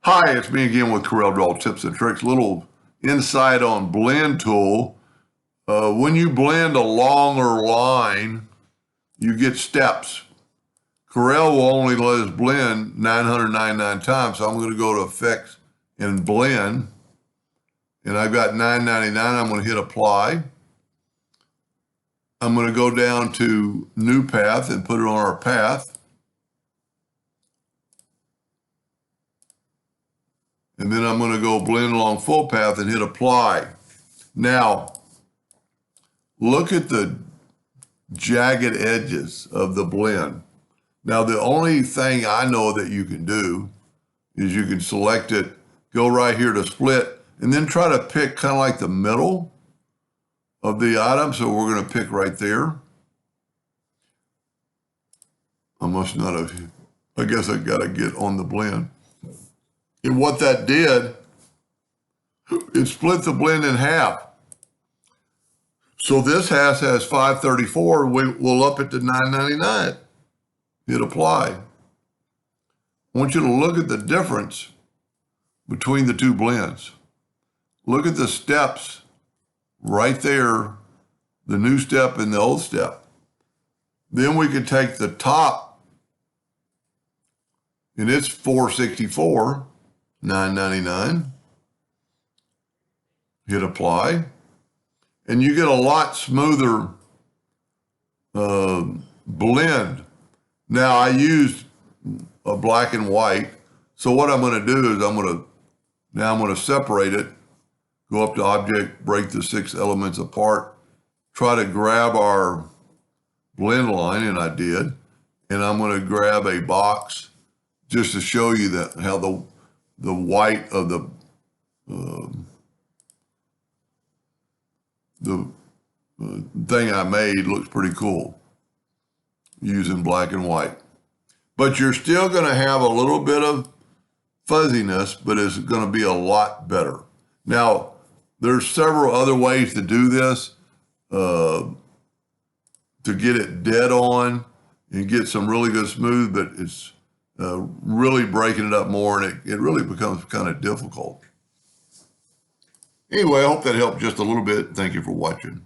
Hi, it's me again with CorelDraw Tips and Tricks. Little insight on blend tool. When you blend a longer line, you get steps. Corel will only let us blend 999 times, so I'm going to go to Effects and Blend. And I've got 999. I'm going to hit Apply. I'm going to go down to New Path and put it on our path. And then I'm going to go blend along full path and hit apply. Now, look at the jagged edges of the blend. Now, the only thing I know that you can do is you can select it, go right here to split, and then try to pick kind of like the middle of the item. So we're going to pick right there. I must not have, I guess I got to get on the blend. And what that did, it split the blend in half. So this has 534, we'll up it to 999. Hit apply. I want you to look at the difference between the two blends. Look at the steps right there, the new step and the old step. Then we could take the top, and it's 464. $9.99. Hit apply, and you get a lot smoother blend. Now I used a black and white, so what I'm going to do is I'm going to separate it. Go up to Object, break the 6 elements apart, try to grab our blend line, and I did. And I'm going to grab a box just to show you that how the white of the thing I made looks pretty cool using black and white. But you're still going to have a little bit of fuzziness, but it's going to be a lot better. Now, there's several other ways to do this to get it dead on and get some really good smooth, but it's really breaking it up more, and it really becomes kind of difficult. Anyway, I hope that helped just a little bit. Thank you for watching.